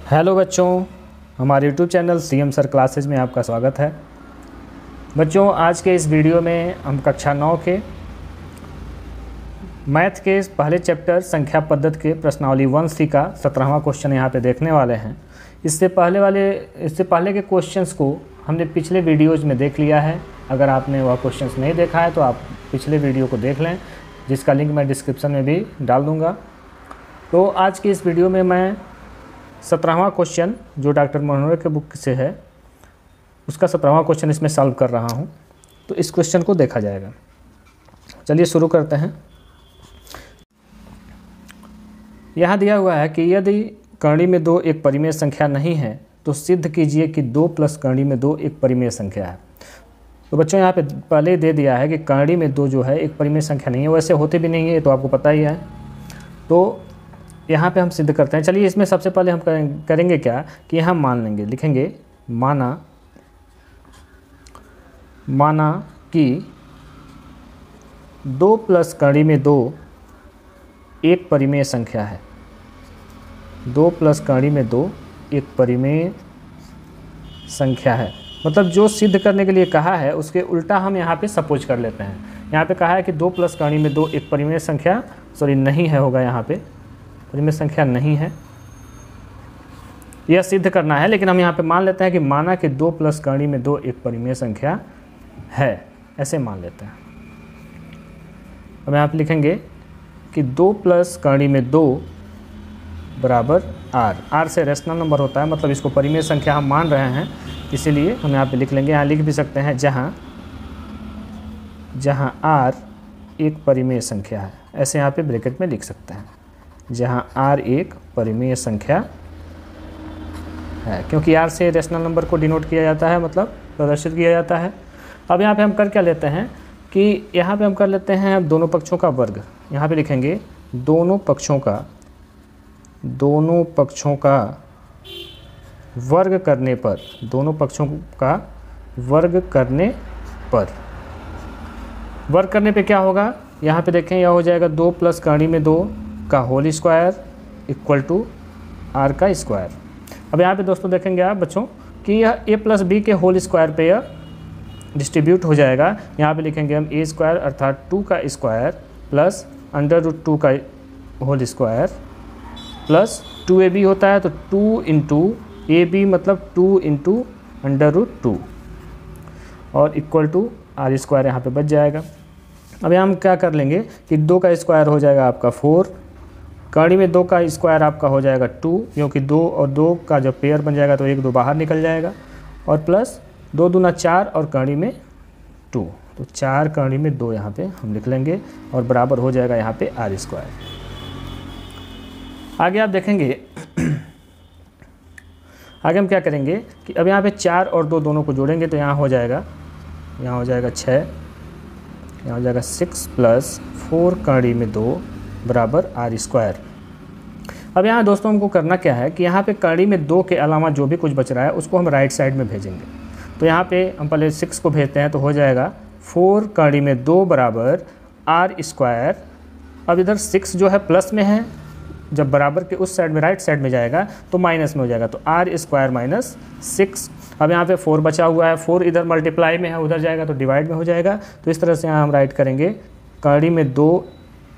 Hello बच्चों, हमारे YouTube channel CM sir classes में आपका स्वागत है। बच्चों, आज के इस वीडियो में हम कक्षा 9 के मैथ के पहले चैप्टर संख्या पद्धति के प्रश्नावली 1C का 17वां क्वेश्चन यहाँ पे देखने वाले हैं। इससे पहले के क्वेश्चंस को हमने पिछले वीडियोज़ में देख लिया है। अगर आपने वह क्वेश्चंस नहीं देखा है तो आप पिछले वीडियो को देख लें, जिसका लिंक मैं डिस्क्रिप्शन में भी डाल दूँगा। तो आज की इस वीडियो में मैं 17वां क्वेश्चन जो डॉक्टर मनोहर के बुक से है उसका 17वां क्वेश्चन इसमें सॉल्व कर रहा हूं। तो इस क्वेश्चन को देखा जाएगा। चलिए शुरू करते हैं। यहाँ दिया हुआ है कि यदि कर्ण में 2 एक परिमेय संख्या नहीं है तो सिद्ध कीजिए कि 2 प्लस कर्ण में 2 एक परिमेय संख्या है। तो बच्चों यहाँ पे पहले दे दिया है कि कर्ण में 2 जो है एक परिमेय संख्या नहीं है, वैसे होते भी नहीं है, तो आपको पता ही है। तो यहाँ पे हम सिद्ध करते हैं। चलिए इसमें सबसे पहले हम करेंगे क्या कि यहाँ मान लेंगे, लिखेंगे माना कि 2 प्लस कर्ण में 2 एक परिमेय संख्या है। 2 प्लस कर्ण में 2 एक परिमेय संख्या है। मतलब जो सिद्ध करने के लिए कहा है उसके उल्टा हम यहाँ पे सपोज कर लेते हैं। यहाँ पे कहा है कि 2 प्लस कर्ण में 2 एक परिमेय संख्या नहीं है, होगा यहाँ पे परिमेय संख्या नहीं है, यह सिद्ध करना है। लेकिन हम यहाँ पे मान लेते हैं कि माना कि 2 प्लस कर्ण में 2 एक परिमेय संख्या है, ऐसे मान लेते हैं। अब यहाँ पे लिखेंगे कि 2 प्लस कर्ण में 2 बराबर r से रेशनल नंबर होता है, मतलब इसको परिमेय संख्या हम मान रहे हैं, इसीलिए हम यहाँ पे लिख लेंगे। यहाँ लिख भी सकते हैं जहाँ r एक परिमेय संख्या है, ऐसे यहाँ पे ब्रैकेट में लिख सकते हैं, जहाँ r एक परिमेय संख्या है, क्योंकि r से रेशनल नंबर को डिनोट किया जाता है, मतलब प्रदर्शित किया जाता है। अब यहाँ पे हम कर क्या लेते हैं कि यहाँ पे हम कर लेते हैं दोनों पक्षों का वर्ग। यहाँ पे लिखेंगे दोनों पक्षों का वर्ग करने पर, दोनों पक्षों का वर्ग करने पे क्या होगा, यहाँ पे देखें, यह हो जाएगा 2 प्लस कर्ण में 2 का whole square equal to r का स्क्वायर। अब यहाँ पे दोस्तों देखेंगे आप बच्चों कि यह a प्लस बी के होल स्क्वायर पे यह डिस्ट्रीब्यूट हो जाएगा। यहाँ पे लिखेंगे हम a स्क्वायर अर्थात 2 का स्क्वायर प्लस √2 का होल स्क्वायर प्लस 2ab होता है, तो 2 इंटू ab मतलब 2 इंटू √2 और इक्वल टू r स्क्वायर यहाँ पे बच जाएगा। अब यहाँ हम क्या कर लेंगे कि 2 का स्क्वायर हो जाएगा आपका 4, कर्ण में 2 का स्क्वायर आपका हो जाएगा 2, क्योंकि 2 और 2 का जब पेयर बन जाएगा तो 1 2 बाहर निकल जाएगा, और प्लस 2 दूना 4 और कर्ण में 2, तो 4 कर्ण में 2 यहाँ पे हम लिख लेंगे और बराबर हो जाएगा यहाँ पे r स्क्वायर। आगे आप देखेंगे आगे हम क्या करेंगे कि अब यहाँ पे 4 और 2 दोनों को जोड़ेंगे तो यहाँ हो जाएगा 6, यहाँ हो जाएगा 6 प्लस 4 कर्ण में 2 बराबर r स्क्वायर। अब यहाँ दोस्तों हमको करना क्या है कि यहाँ पे कर्ण में 2 के अलावा जो भी कुछ बच रहा है उसको हम राइट साइड में भेजेंगे। तो यहाँ पे हम पहले 6 को भेजते हैं, तो हो जाएगा 4 कर्ण में 2 बराबर r स्क्वायर। अब इधर 6 जो है प्लस में है, जब बराबर के उस साइड में राइट साइड में जाएगा तो माइनस में हो जाएगा, तो r स्क्वायर माइनस 6। अब यहाँ पे 4 बचा हुआ है, 4 इधर मल्टीप्लाई में है, उधर जाएगा तो डिवाइड में हो जाएगा। तो इस तरह से यहाँ हम राइट करेंगे कर्ण में 2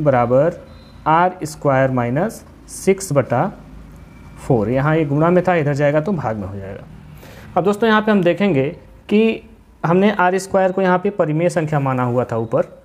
बराबर r स्क्वायर माइनस 6/4। यहाँ ये गुणा में था, इधर जाएगा तो भाग में हो जाएगा। अब दोस्तों यहाँ पे हम देखेंगे कि हमने r स्क्वायर को यहाँ पे परिमेय संख्या माना हुआ था, ऊपर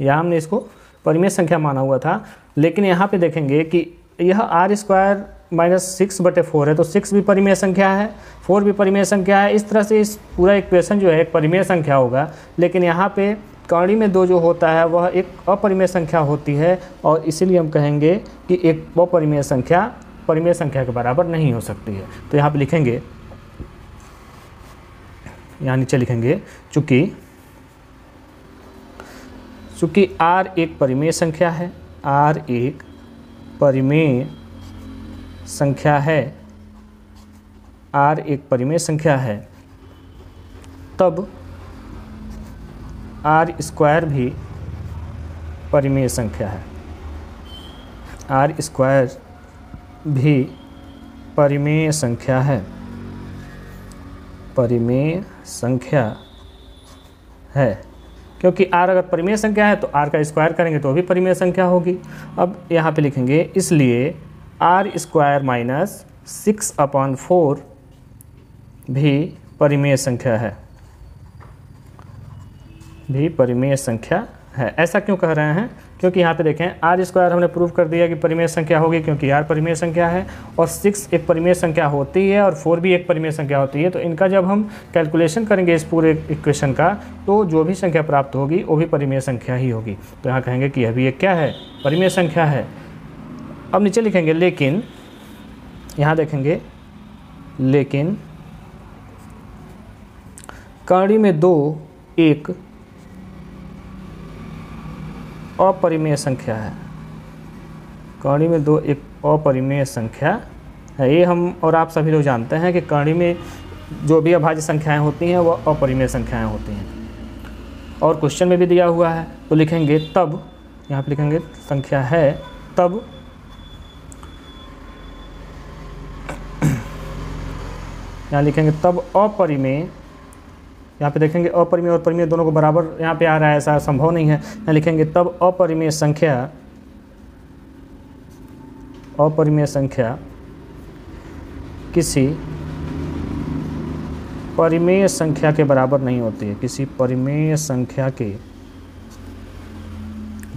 यहाँ हमने इसको परिमेय संख्या माना हुआ था, लेकिन यहाँ पे देखेंगे कि यह r स्क्वायर माइनस 6/4 है, तो 6 भी परिमेय संख्या है, 4 भी परिमेय संख्या है। इस तरह से इस पूरा इक्वेशन जो है एक परिमेय संख्या होगा, लेकिन यहाँ पे कर्ण में 2 जो होता है वह एक अपरिमेय संख्या होती है, और इसीलिए हम कहेंगे कि एक अपरिमेय संख्या परिमेय संख्या के बराबर नहीं हो सकती है। तो यहाँ पे लिखेंगे, यहाँ नीचे लिखेंगे चूँकि r एक परिमेय संख्या है, r एक परिमेय संख्या है, r एक परिमेय संख्या है, तब r स्क्वायर भी परिमेय संख्या है, r स्क्वायर भी परिमेय संख्या है, परिमेय संख्या है, क्योंकि r अगर परिमेय संख्या है तो r का स्क्वायर करेंगे तो भी परिमेय संख्या होगी। अब यहाँ पे लिखेंगे इसलिए r स्क्वायर माइनस 6/4 भी परिमेय संख्या है, भी परिमेय संख्या है। ऐसा क्यों कह रहे हैं? क्योंकि यहाँ पे देखें आर स्क्वायर हमने प्रूव कर दिया कि परिमेय संख्या होगी, क्योंकि आर परिमेय संख्या है और 6 एक परिमेय संख्या होती है और 4 भी एक परिमेय संख्या होती है। तो इनका जब हम कैलकुलेशन करेंगे इस पूरे इक्वेशन का, तो जो भी संख्या प्राप्त होगी वो भी परिमेय संख्या ही होगी। तो यहाँ कहेंगे कि यह भी एक क्या है, परिमेय संख्या है। अब नीचे लिखेंगे लेकिन, यहाँ देखेंगे लेकिन कड़ी में 2 एक अपरिमेय संख्या है, कड़ी में 2 एक अपरिमेय संख्या है। ये हम और आप सभी लोग जानते हैं कि कड़ी में जो भी अभाज्य संख्याएं होती हैं वो अपरिमेय संख्याएं होती हैं, और क्वेश्चन में भी दिया हुआ है। तो लिखेंगे तब, यहाँ पे लिखेंगे संख्या है तब यहाँ लिखेंगे तब अपरिमेय, यहाँ पे देखेंगे अपरिमेय और परिमेय दोनों को बराबर यहाँ पे आ रहा है, ऐसा संभव नहीं है। यहाँ लिखेंगे तब अपरिमेय संख्या, अपरिमेय संख्या किसी परिमेय संख्या के बराबर नहीं होती है, किसी परिमेय संख्या के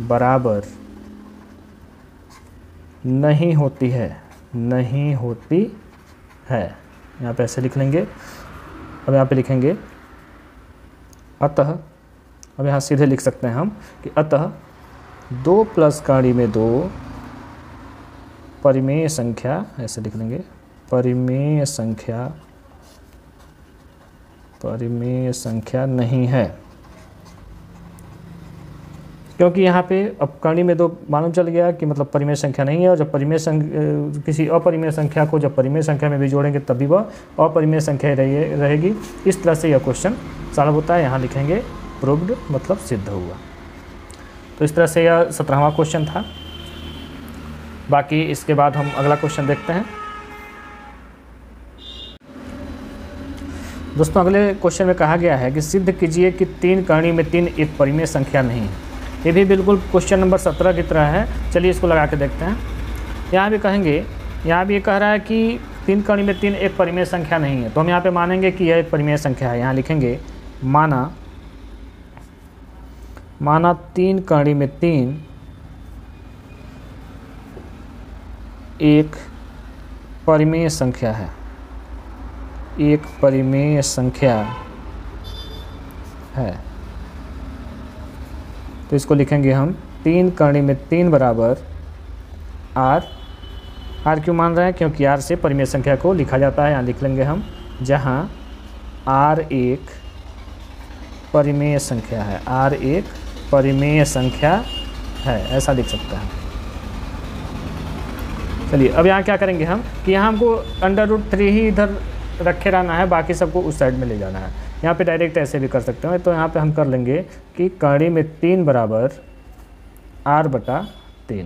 बराबर नहीं होती है, नहीं होती है। यहाँ पे ऐसे लिख लेंगे। अब यहाँ पे लिखेंगे अतः, अब यहाँ सीधे लिख सकते हैं हम कि अतः 2 प्लस कड़ी में 2 परिमेय संख्या, ऐसे लिख लेंगे परिमेय संख्या, परिमेय संख्या नहीं है, क्योंकि यहाँ पे अब कड़ी में 2 मालूम चल गया कि मतलब परिमेय संख्या नहीं है। और जब परिमेय किसी अपरिमेय संख्या को जब परिमेय संख्या में भी जोड़ेंगे तब भी वह अपरिमेय संख्या रहेगी। इस तरह से यह क्वेश्चन सॉल्व होता है। यहाँ लिखेंगे प्रूव्ड मतलब सिद्ध हुआ। तो इस तरह से यह 17वां क्वेश्चन था। बाकी इसके बाद हम अगला क्वेश्चन देखते हैं। दोस्तों अगले क्वेश्चन में कहा गया है कि सिद्ध कीजिए कि 3 कड़ी में 3 एक परिमेय संख्या नहीं है। ये भी बिल्कुल क्वेश्चन नंबर 17 की तरह है। चलिए इसको लगा के देखते हैं। यहाँ भी कहेंगे, यहाँ भी ये कह रहा है कि 3 कड़ी में 3 एक परिमेय संख्या नहीं है, तो हम यहाँ पे मानेंगे कि यह एक परिमेय संख्या है। यहाँ लिखेंगे माना 3 कड़ी में 3 एक परिमेय संख्या है, एक परिमेय संख्या है। तो इसको लिखेंगे हम 3 कड़ी में 3 बराबर आर। आर क्यों मान रहे हैं? क्योंकि आर से परिमेय संख्या को लिखा जाता है। यहाँ लिख लेंगे हम, जहाँ आर एक परिमेय संख्या है, आर एक परिमेय संख्या है, ऐसा लिख सकते हैं। चलिए अब यहाँ क्या करेंगे हम कि यहाँ हमको √3 ही इधर रखे रहना है, बाकी सबको उस साइड में ले जाना है। यहाँ पे डायरेक्ट ऐसे भी कर सकते हैं। तो यहाँ पे हम कर लेंगे कि कड़ी में 3 बराबर r/3।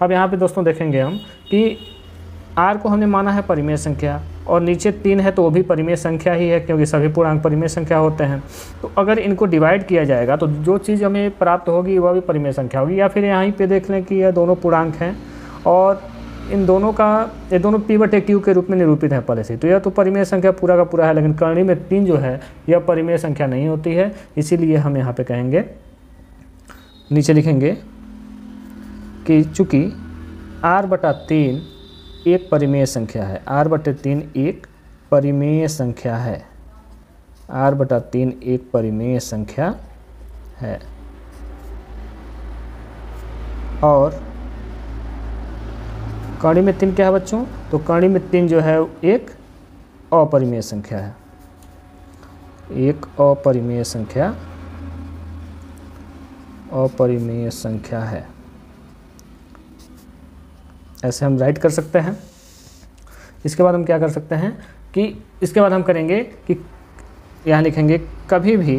अब यहाँ पे दोस्तों देखेंगे हम कि r को हमने माना है परिमेय संख्या और नीचे 3 है तो वो भी परिमेय संख्या ही है, क्योंकि सभी पूर्णांक परिमेय संख्या होते हैं। तो अगर इनको डिवाइड किया जाएगा तो जो चीज़ हमें प्राप्त होगी वह भी परिमेय संख्या होगी। या फिर यहीं पे देख लें कि यह दोनों पूर्णांक हैं और इन दोनों का, ये दोनों p/q के रूप में निरूपित है पहले से, तो यह तो परिमेय संख्या पूरा का पूरा है। लेकिन कड़ी में 3 जो है यह परिमेय संख्या नहीं होती है, इसीलिए हम यहाँ पे कहेंगे, नीचे लिखेंगे कि चूँकि r/3 एक परिमेय संख्या है, r/3 एक परिमेय संख्या है, r/3 एक परिमेय संख्या है। और कड़ी में 3 क्या है बच्चों? तो कड़ी में 3 जो है एक अपरिमेय संख्या है, एक अपरिमेय संख्या, अपरिमेय संख्या है। ऐसे हम राइट कर सकते हैं। इसके बाद हम क्या कर सकते हैं कि इसके बाद हम करेंगे कि यहाँ लिखेंगे कभी भी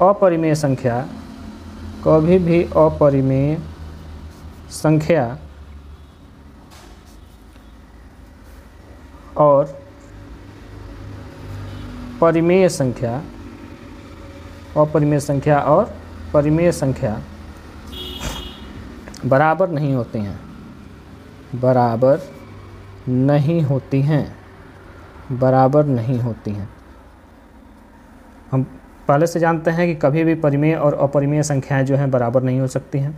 अपरिमेय संख्या, कभी भी अपरिमेय संख्या और परिमेय संख्या, अपरिमेय संख्या और परिमेय संख्या बराबर नहीं होती हैं, बराबर नहीं होती हैं, बराबर नहीं होती हैं। हम पहले से जानते हैं कि कभी भी परिमेय और अपरिमेय संख्याएं जो हैं बराबर नहीं हो सकती हैं।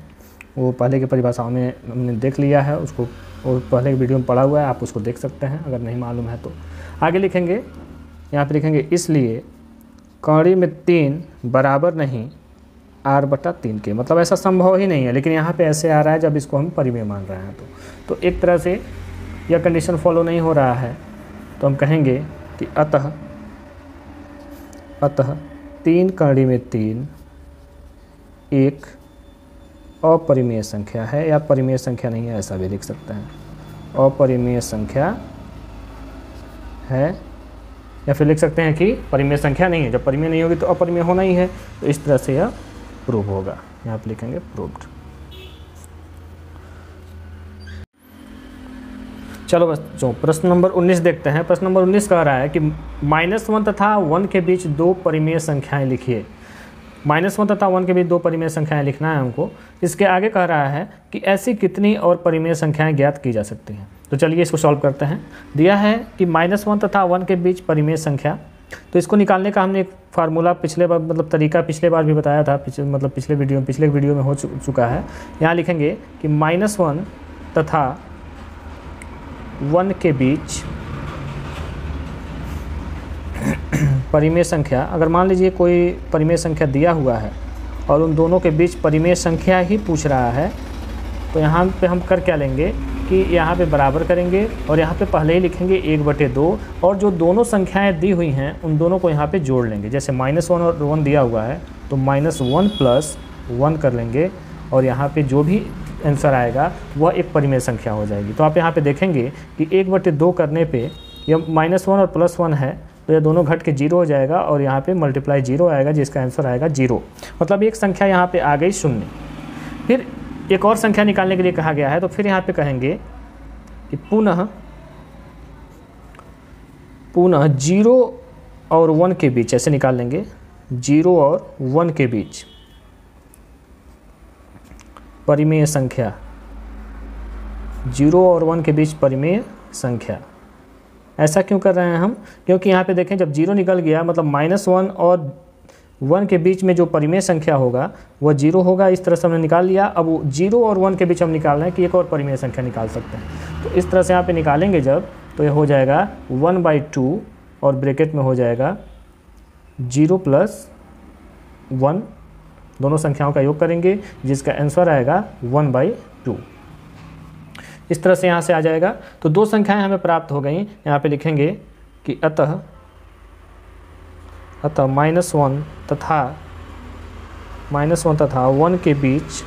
वो पहले की परिभाषाओं में हमने देख लिया है उसको, और पहले की वीडियो में पढ़ा हुआ है, आप उसको देख सकते हैं अगर नहीं मालूम है तो। आगे लिखेंगे, यहाँ पे लिखेंगे इसलिए कौड़ी में 3 बराबर नहीं r/3 के, मतलब ऐसा संभव ही नहीं है, लेकिन यहाँ पे ऐसे आ रहा है जब इसको हम परिमेय मान रहे हैं तो एक तरह से यह कंडीशन फॉलो नहीं हो रहा है, तो हम कहेंगे कि अतः 3 कौड़ी में 3 एक अपरिमेय संख्या है, या परिमेय संख्या नहीं है ऐसा भी लिख सकते हैं, अपरिमेय संख्या है, या फिर लिख सकते हैं कि परिमेय संख्या नहीं है। जब परिमेय नहीं होगी तो अपरिमेय होना ही है, तो इस तरह से यह प्रूव होगा। यहाँ पे लिखेंगे प्रूव्ड। चलो बच्चों प्रश्न नंबर 19 देखते हैं। प्रश्न नंबर 19 कह रहा है कि -1 तथा 1 के बीच 2 परिमेय संख्याएं लिखिए। -1 तथा 1 के बीच 2 परिमेय संख्याएं लिखना है हमको। इसके आगे कह रहा है कि ऐसी कितनी और परिमेय संख्याएं ज्ञात की जा सकती हैं। तो चलिए इसको सॉल्व करते हैं। दिया है कि -1 तथा 1 के बीच परिमेय संख्या, तो इसको निकालने का हमने एक फार्मूला पिछले बार, मतलब तरीका पिछले बार भी बताया था, पिछले वीडियो में हो चुका है। यहाँ लिखेंगे कि -1 तथा 1 के बीच परिमेय संख्या, अगर मान लीजिए कोई परिमेय संख्या दिया हुआ है और उन दोनों के बीच परिमेय संख्या ही पूछ रहा है, तो यहाँ पे हम कर क्या लेंगे कि यहाँ पे बराबर करेंगे और यहाँ पे पहले ही लिखेंगे 1/2, और जो दोनों संख्याएं दी हुई हैं उन दोनों को यहाँ पे जोड़ लेंगे। जैसे -1 और 1 दिया हुआ है तो -1 + 1 कर लेंगे, और यहाँ पे जो भी आंसर आएगा वह एक परिमेय संख्या हो जाएगी। तो आप यहाँ पे देखेंगे कि 1/2 करने पे यह -1 और +1 है, तो ये दोनों घट के 0 हो जाएगा, और यहाँ पे मल्टीप्लाई 0 आएगा, जिसका आंसर आएगा 0। मतलब एक संख्या यहाँ पे आ गई 0। फिर एक और संख्या निकालने के लिए कहा गया है, तो फिर यहाँ पे कहेंगे कि पुनः 0 और 1 के बीच, ऐसे निकाल लेंगे 0 और 1 के बीच परिमेय संख्या, 0 और 1 के बीच परिमेय संख्या। ऐसा क्यों कर रहे हैं हम? क्योंकि यहाँ पे देखें जब 0 निकल गया, मतलब -1 और 1 के बीच में जो परिमेय संख्या होगा वह 0 होगा। इस तरह से हमने निकाल लिया। अब 0 और 1 के बीच हम निकाल रहे हैं कि एक और परिमेय संख्या निकाल सकते हैं। तो इस तरह से यहाँ पे निकालेंगे जब, तो ये हो जाएगा 1/2, और ब्रैकेट में हो जाएगा 0 + 1, दोनों संख्याओं का योग करेंगे, जिसका आंसर आएगा 1/2। इस तरह से यहाँ से आ जाएगा। तो 2 संख्याएं हमें प्राप्त हो गई। यहाँ पे लिखेंगे कि अतः -1 तथा 1 के बीच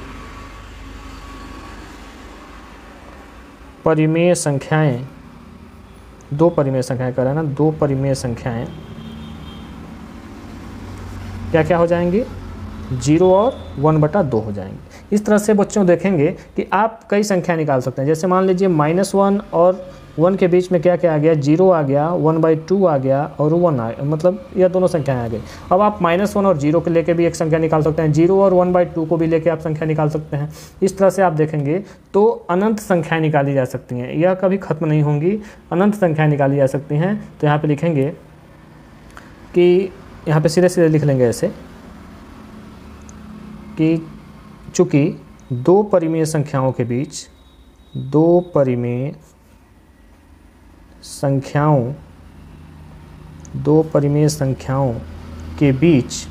परिमेय संख्याएं, 2 परिमेय संख्याएं कर रहे हैं ना, 2 परिमेय संख्याएं क्या क्या हो जाएंगी? 0 और 1/2 हो जाएंगे। इस तरह से बच्चों देखेंगे कि आप कई संख्या निकाल सकते हैं। जैसे मान लीजिए -1 और 1 के बीच में क्या क्या आ गया? 0 आ गया, 1/2 आ गया, और 1 आ गया, मतलब यह दोनों संख्याएं आ गई। अब आप -1 और 0 को लेके भी एक संख्या निकाल सकते हैं, 0 और 1/2 को भी लेके आप संख्या निकाल सकते हैं। इस तरह से आप देखेंगे तो अनंत संख्याएं निकाली जा सकती हैं, यह कभी खत्म नहीं होंगी, अनंत संख्याएं निकाली जा सकती हैं। तो यहाँ पे लिखेंगे कि यहाँ पे सीधे सीधे लिख लेंगे ऐसे कि चूँकि 2 परिमेय संख्याओं के बीच, 2 परिमेय संख्याओं के बीच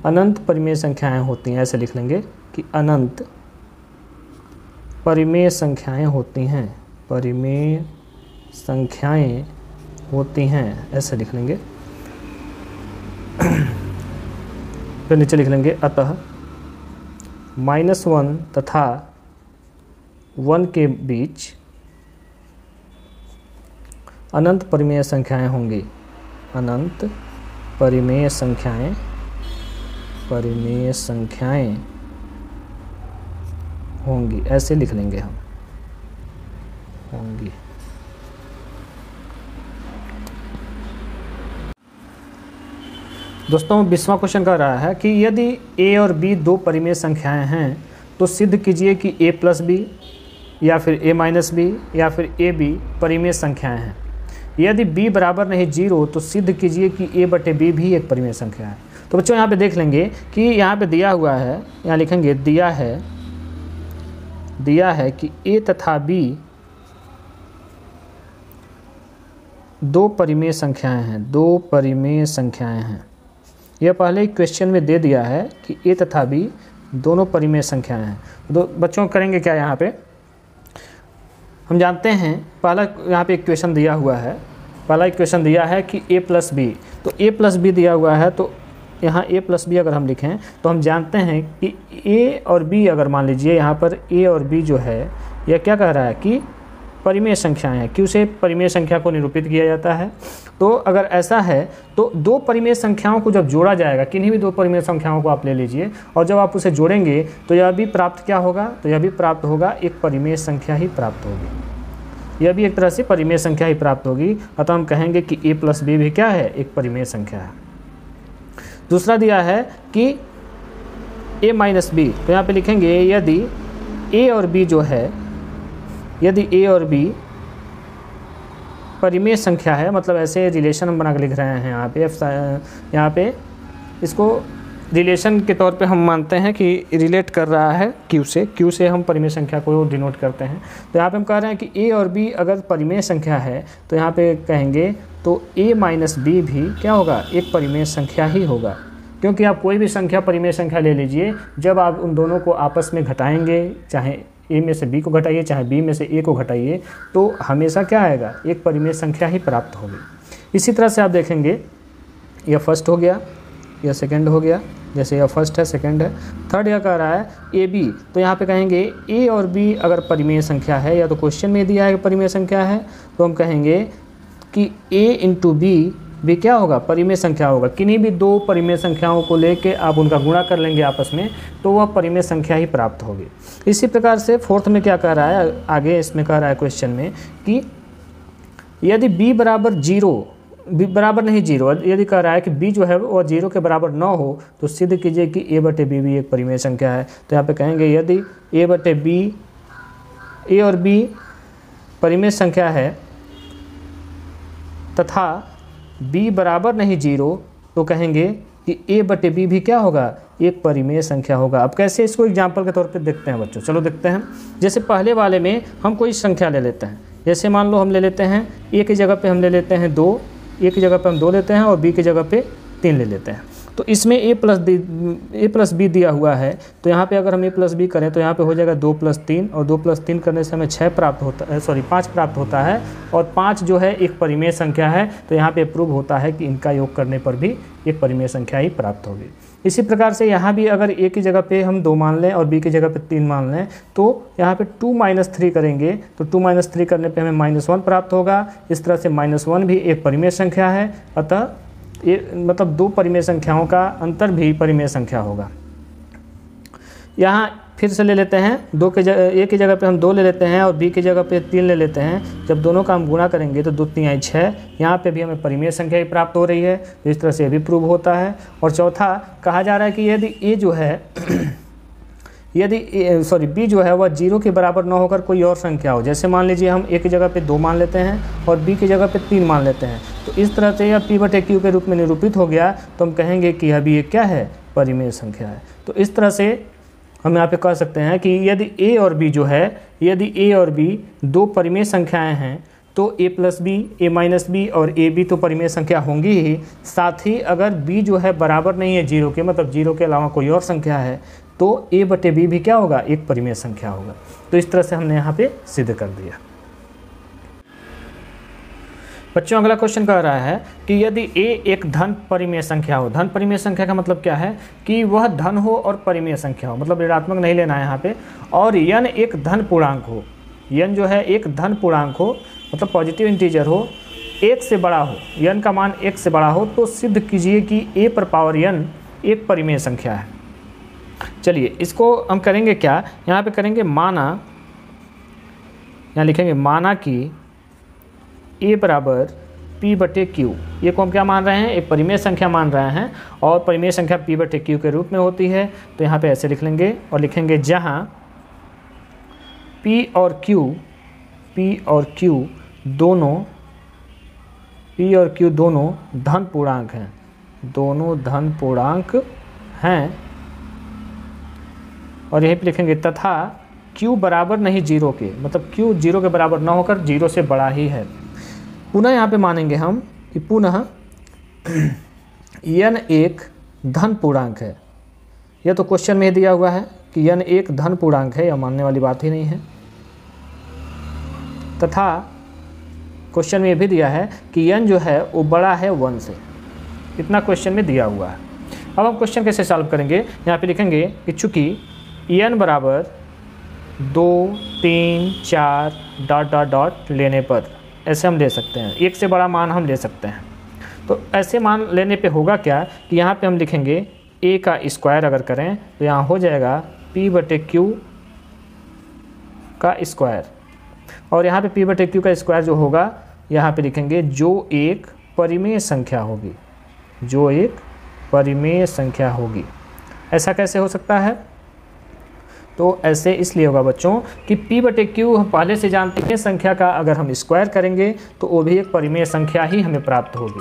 अनंत परिमेय संख्याएं होती हैं। ऐसे लिख लेंगे कि अनंत परिमेय संख्याएं होती हैं, परिमेय संख्याएं होती हैं, ऐसे लिख लेंगे। फिर नीचे लिख लेंगे अतः -1 तथा 1 के बीच अनंत परिमेय संख्याएं होंगी, अनंत परिमेय संख्याएं होंगी, ऐसे लिख लेंगे हम, होंगी। दोस्तों 20वां क्वेश्चन कह रहा है कि यदि a और b दो परिमेय संख्याएं हैं तो सिद्ध कीजिए कि a प्लस बी या फिर a माइनस बी या फिर ए बी परिमेय संख्याएं हैं। यदि b बराबर नहीं 0 तो सिद्ध कीजिए कि a बटे b भी एक परिमेय संख्या है। तो बच्चों यहाँ पे देख लेंगे कि यहाँ पे दिया हुआ है, यहाँ लिखेंगे दिया है कि a तथा b दो परिमेय संख्याएं हैं। यह पहले ही क्वेश्चन में दे दिया है कि a तथा b दोनों परिमेय संख्याएं हैं। तो बच्चों करेंगे क्या, यहाँ पे हम जानते हैं पहला यहाँ पे इक्वेशन दिया हुआ है, पहला इक्वेशन दिया है कि a प्लस बी, तो a प्लस बी दिया हुआ है, तो यहाँ a प्लस बी अगर हम लिखें तो हम जानते हैं कि a और b अगर मान लीजिए यहाँ पर a और b जो है यह क्या कह रहा है कि परिमेय संख्याएं हैं। क्यों से परिमेय संख्या को निरूपित किया जाता है। तो अगर ऐसा है तो दो परिमेय संख्याओं को जब जोड़ा जाएगा, किन्हीं भी दो परिमेय संख्याओं को आप ले लीजिए और जब आप उसे जोड़ेंगे तो यह भी प्राप्त क्या होगा, तो यह भी प्राप्त होगा एक परिमेय संख्या ही प्राप्त होगी। यह भी एक तरह से परिमेय संख्या ही प्राप्त होगी। अतः हम कहेंगे कि a प्लस बी भी क्या है, एक परिमेय संख्या है। दूसरा दिया है कि a माइनस बी, तो यहाँ पे लिखेंगे यदि a और b जो है, यदि a और b परिमेय संख्या है, मतलब ऐसे रिलेशन हम बना के लिख रहे हैं यहाँ पे इसको रिलेशन के तौर पे हम मानते हैं कि रिलेट कर रहा है क्यू से हम परिमेय संख्या को डिनोट करते हैं। तो यहाँ पे हम कह रहे हैं कि a और b अगर परिमेय संख्या है तो यहाँ पे कहेंगे तो a माइनस बी भी क्या होगा, एक परिमेय संख्या ही होगा। क्योंकि आप कोई भी संख्या परिमेय संख्या ले लीजिए, जब आप उन दोनों को आपस में घटाएंगे, चाहे a में से b को घटाइए चाहे b में से a को घटाइए, तो हमेशा क्या आएगा, एक परिमेय संख्या ही प्राप्त होगी। इसी तरह से आप देखेंगे यह फर्स्ट हो गया, यह सेकंड हो गया, जैसे यह फर्स्ट है सेकंड है। थर्ड यह कह रहा है ए बी, तो यहाँ पे कहेंगे a और b अगर परिमेय संख्या है, या तो क्वेश्चन में दिया है परिमेय संख्या है, तो हम कहेंगे कि a इंटू बी भी क्या होगा, परिमेय संख्या होगा। किन्हीं भी दो परिमेय संख्याओं को लेके आप उनका गुणा कर लेंगे आपस में, तो वह परिमेय संख्या ही प्राप्त होगी। इसी प्रकार से फोर्थ में क्या कह रहा है, आगे इसमें कह रहा है क्वेश्चन में कि यदि b बराबर 0, b बराबर नहीं 0, यदि कह रहा है कि b जो है वह 0 के बराबर न हो तो सिद्ध कीजिए कि a बटे b भी एक परिमेय संख्या है। तो यहाँ पे कहेंगे यदि a बटे b, a और b परिमेय संख्या है तथा b बराबर नहीं 0, तो कहेंगे कि a बटे b भी क्या होगा, एक परिमेय संख्या होगा। अब कैसे इसको एग्जाम्पल के तौर पे देखते हैं बच्चों, चलो देखते हैं। जैसे पहले वाले में हम कोई संख्या ले लेते हैं, जैसे मान लो हम ले लेते हैं a की जगह पे हम ले लेते हैं 2, a की जगह पे हम 2 लेते हैं और b की जगह पे 3 ले लेते हैं। तो इसमें a प्लस b दिया हुआ है, तो यहाँ पे अगर हम a प्लस बी करें तो यहाँ पे हो जाएगा 2 प्लस 3, और 2 प्लस 3 करने से हमें 5 प्राप्त होता है, और 5 जो है एक परिमेय संख्या है। तो यहाँ पे प्रूव होता है कि इनका योग करने पर भी एक परिमेय संख्या ही प्राप्त होगी। इसी प्रकार से यहाँ भी अगर a की जगह पे हम 2 मान लें और b की जगह पे 3 मान लें, तो यहाँ पे 2 माइनस 3 करेंगे, तो 2 माइनस 3 करने पे हमें -1 प्राप्त होगा। इस तरह से -1 भी एक परिमेय संख्या है। अतः ये मतलब दो परिमेय संख्याओं का अंतर भी परिमेय संख्या होगा। यहाँ फिर से ले लेते हैं, a की जगह पे हम 2 ले लेते हैं और b की जगह पे 3 ले लेते हैं। जब दोनों का हम गुणा करेंगे तो 2 3 6, यहाँ पे भी हमें परिमेय संख्या ही प्राप्त हो रही है। तो इस तरह से ये भी प्रूव होता है। और चौथा कहा जा रहा है कि यदि a जो है b जो है वह 0 के बराबर न होकर कोई और संख्या हो, जैसे मान लीजिए हम a की जगह पे 2 मान लेते हैं और b की जगह पे 3 मान लेते हैं, तो इस तरह से यह p बटे q के रूप में निरूपित हो गया। तो हम कहेंगे कि यह भी एक क्या है, परिमेय संख्या है। तो इस तरह से हम यहाँ पे कह सकते हैं कि यदि a और b जो है, यदि a और b दो परिमेय संख्याएँ हैं तो a plus B, a minus B और a b तो परिमेय संख्या होंगी ही। साथ ही अगर b जो है बराबर नहीं है 0 के, मतलब 0 के अलावा कोई और संख्या है, तो a बटे b भी क्या होगा, एक परिमेय संख्या होगा। तो इस तरह से हमने यहाँ पे सिद्ध कर दिया। बच्चों अगला क्वेश्चन कह रहा है कि यदि a एक धन परिमेय संख्या हो, धन परिमेय संख्या का मतलब क्या है कि वह धन हो और परिमेय संख्या हो, मतलब ऋणात्मक नहीं लेना है यहाँ पे, और n एक धन पूर्णांक हो, n जो है एक धन पूर्णांक हो, मतलब पॉजिटिव इंटीजर हो, 1 से बड़ा हो, n का मान 1 से बड़ा हो, तो सिद्ध कीजिए कि a पर पावर n एक परिमेय संख्या है। चलिए इसको हम करेंगे क्या, यहाँ पे करेंगे माना यहाँ लिखेंगे माना कि a बराबर p बटे q, ये को हम क्या मान रहे हैं, एक परिमेय संख्या मान रहे हैं और परिमेय संख्या p बटे q के रूप में होती है। तो यहाँ पे ऐसे लिख लेंगे और लिखेंगे जहाँ p और q दोनों धन पूर्णांक हैं, दोनों धन पूर्णांक हैं। और यहीं पे लिखेंगे तथा q बराबर नहीं 0 के, मतलब q 0 के बराबर ना होकर 0 से बड़ा ही है। पुनः यहाँ पे मानेंगे हम कि पुनः n एक धन पूर्णांक है। यह तो क्वेश्चन में दिया हुआ है कि n एक धन पूर्णांक है, यह मानने वाली बात ही नहीं है। तथा क्वेश्चन में यह भी दिया है कि n जो है वो बड़ा है 1 से, इतना क्वेश्चन में दिया हुआ है। अब हम क्वेश्चन कैसे सॉल्व करेंगे, यहाँ पे लिखेंगे कि चूँकि n बराबर 2, 3, 4 डॉट डॉट डॉट लेने पर ऐसे हम ले सकते हैं, एक से बड़ा मान हम ले सकते हैं। तो ऐसे मान लेने पे होगा क्या कि यहाँ पे हम लिखेंगे a का स्क्वायर अगर करें तो यहाँ हो जाएगा p बटे q का स्क्वायर, और यहाँ पे p बटे q का स्क्वायर जो होगा यहाँ पे लिखेंगे जो एक परिमेय संख्या होगी, जो एक परिमेय संख्या होगी। ऐसा कैसे हो सकता है, तो ऐसे इसलिए होगा बच्चों कि p बटे q हम पहले से जानते हैं संख्या का, अगर हम स्क्वायर करेंगे तो वो भी एक परिमेय संख्या ही हमें प्राप्त होगी।